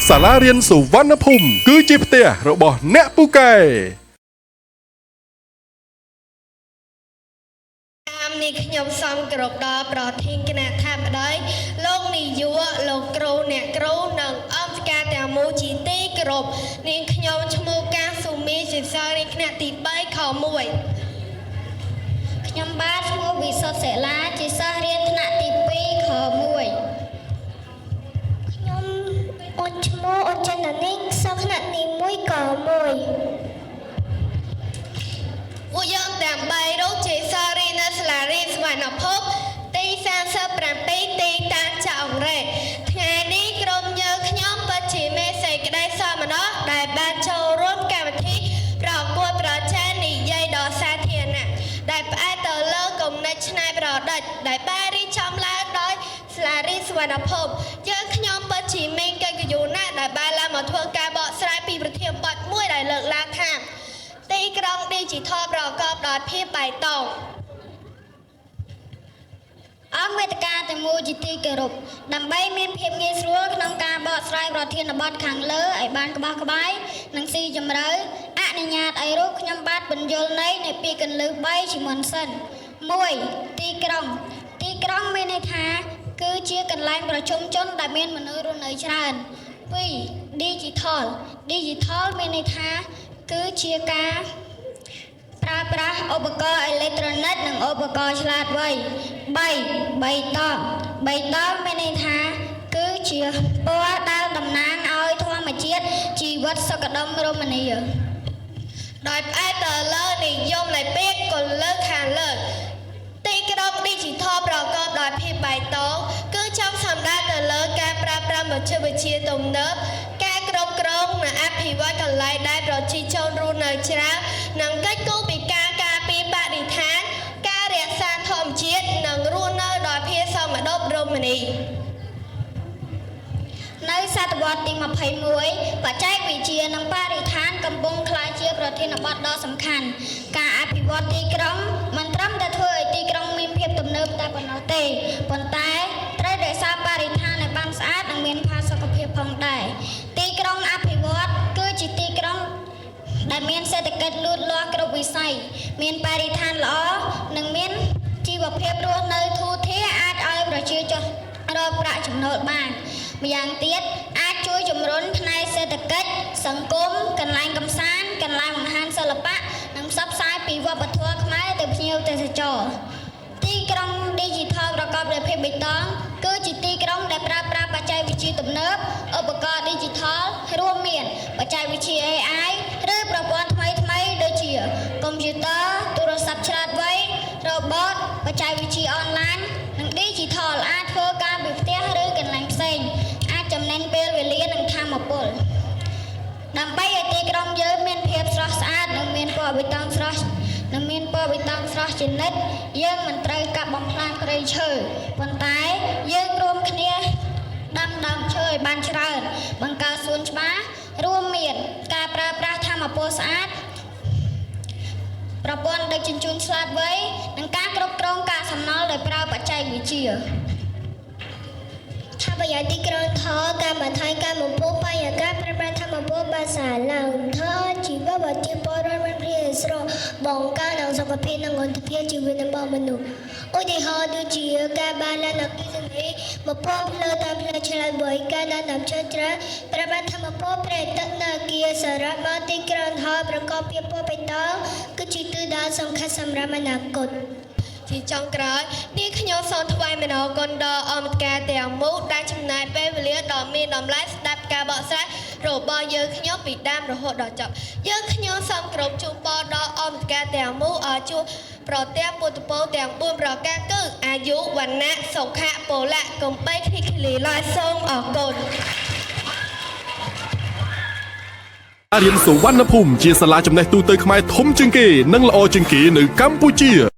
សាលារៀនសុវណ្ណភូមិគឺជាផ្ទះរបស់អ្នកពូកែនេះខ្ញុំសំគោរពដល់ប្រធានគណៈថាបតីលោកនាយកលោកគ្រូអ្នកគ្រូនិងអង្គការទាំងមូលជាទីគោរពនាងខ្ញុំឈ្មោះកាសុមីជាសិស្សរៀនថ្នាក់ទី3ខ1ខ្ញុំបាទឈ្មោះវិសុទ្ធសិលាជាសិស្សរៀនថ្នាក់ទី2ខ1ខ្ញុំអូនឈ្មោះអូនចន្ទនីសិស្សថ្នាក់ទី1ខ1ពួកយើងទាំង3រូបជាសិស្សរៀននៅសាលារៀនសុវណ្ណភូមិទី37ទីតាំងចៅអង្រែថ្ងៃនេះក្រុមយើងខ្ញុំពិតជាមានសេចក្តីសោមនស្សដែលបានចូលរួមកម្មវិធីប្រកួតប្រជែងនិយាយដល់សាធារណៈដែលផ្អែកទៅលើគំនិតច្នៃប្រឌិតដែលបានរៀបចំឡើងដោយសាលារៀនសុវណ្ណភូមិយើងខ្ញុំពិតជាមានកិត្តិយសណាស់ដែលបានឡើងមកធ្វើការបកស្រាយពីប្រធានបទមួយដែលលើកឡើងថាទីក្រុង Digital ប្រកបដោយភាពបៃតងអង្គវេទិកាទាំងមូលជាទីគោរពដើម្បីមានភាពងាយស្រួលក្នុងការបកស្រាយប្រធានបទខាងលើឲ្យបានក្បោះក្បាយនិងស៊ីជម្រៅអនុញ្ញាតឲ្យរូបខ្ញុំបាទបញ្យល់ន័យនៃពាក្យកន្លឹះ3ជាមុនសិន1ទីក្រុងមានន័យថាគឺជាកន្លែងប្រជុំជនដែលមានមនុស្សរស់នៅច្រើន2 Digital មានន័យថាគឺជាការប្រើប្រាស់ឧបករណ៍អេឡិចត្រូនិកនិងឧបករណ៍ឆ្លាតវៃ3បៃតងមានន័យថាគឺជាពណ៌ដែលតំណាងឲ្យធម្មជាតិជីវិតសុខដុមរមនាដោយផ្អែកទៅលើនិយមនៃពាក្យកន្លឹះខាងលើទីក្រុង Digital ប្រកបដោយភាពបៃតងគឺចង់សម្ដៅទៅលើការប្រើប្រាស់មជ្ឈវិជ្ជាទំនើបការគ្រប់គ្រងនិងអភិវឌ្ឍកន្លែងដែលប្រជាជនរស់នៅច្រើននិងកិច្ចគូពីការការពារបរិស្ថានការរក្សាធម្មជាតិនិងរស់នៅដោយភាពសមដុម្យរមនានៅសតវត្សទី21បច្ចេកវិទ្យានិងបរិស្ថានកំពុងក្លាយជាប្រធានបទដ៏សំខាន់ការអភិវឌ្ឍទីក្រុងមិនត្រឹមតែធ្វើឲ្យទីក្រុងមានភាពទំនើបតែប៉ុណ្ណោះទេប៉ុន្តែត្រូវរក្សាបរិស្ថានឲ្យបានស្អាតនិងមានផាសុកភាពផងដែរទីក្រុងអភិវឌ្ឍគឺជាទីក្រុងដែលមានសេដ្ឋកិច្ចលូតលាស់គ្រប់វិស័យមានបរិស្ថានល្អនិងមានជីវភាពរស់នៅធូរធារអាចឲ្យប្រជាជនរកប្រាក់ចំណូលបានម្យ៉ាងទៀតអាចជួយជំរុញផ្នែកសេដ្ឋកិច្ចសង្គមកន្លែងកម្សាន្តកន្លែងបង្ហាញសិល្បៈនិងផ្សព្វផ្សាយពីវប្បធម៌ខ្មែរទៅភ្ញៀវទេសចរទីក្រុង Digital ប្រកបដោយភាពបៃតងគឺជាទីក្រុងដែលប្រើប្រាស់បច្ចេកវិទ្យាទំនើបឧបករណ៍ Digital រួមមានបច្ចេកវិទ្យា AI ឬប្រព័ន្ធថ្មីដូចជាកុំព្យូទ័រទូរស័ព្ទឆ្លាតវៃ Robot បច្ចេកវិទ្យាអនឡាញនិង Digital អាចធ្វើការពីផ្ទះឬកន្លែងផ្សេងអាចចំណេញពេលវេលានិងថាមពលដើម្បីឲ្យទីក្រុងយើងមានភាពស្រស់ស្អាតនិងមានពណ៌បៃតងស្រស់ជានិច្ចយើងមិនត្រូវកាប់បំផ្លាញព្រៃឈើប៉ុន្តែយើងរួមគ្នាដាំដើមឈើឲ្យបានច្រើនបង្កើតសួនច្បាររួមមានការប្រើប្រាស់ថាមពលស្អាតប្រព័ន្ធដឹកជញ្ជូនឆ្លាតវៃនិងការគ្រប់គ្រងកាកសំណល់ដោយប្រើបច្ចេកវិទ្យាថាប្រយោជន៍ទីក្រុងថតការបន្ថយការបំពុលបរិយាកាសប្រើប្រាស់ថាមពលបានសារឡើងថតជីវប្រជាពលរដ្ឋមានភាពស្រស់បង្កើនសុខភាពនិងអត្ថប្រយោជន៍ជីវិតរបស់មនុស្សឧទាហរណ៍ដូចជាការបានឡើងអគ្គិសនីបំពង់ផ្លូវតាមផ្លូវឆ្លាតវៃការដាំដើមឈើច្រើនប្រើប្រាស់ថាមពលប្រែទឹកនៅអគារសារៈមកទីក្រុងថតប្រកបភាពបៃតងគឺជាទិសដៅសំខាន់សម្រាប់អនាគតជាចុងក្រោយនេះខ្ញុំសូមថ្លែងអំណរគុណដល់អង្គការទាំងមូលដែលចំណាយពេលវេលាដ៏មានតម្លៃស្ដាប់ការបកស្រាយរបស់យើងខ្ញុំពីដើមរហូតដល់ចប់យើងខ្ញុំសូមគោរពជូនពរដល់អង្គការទាំងមូលឲ្យជួបប្រទះពុទ្ធពរទាំង4ប្រការគឺអាយុវណ្ណៈសុខៈពលៈកំបីគ្លីឡើយសូមអរគុណរៀនសុវណ្ណភូមិជាសាលាចំណេះទូទៅខ្មែរធំជាងគេនិងល្អជាងគេនៅកម្ពុជា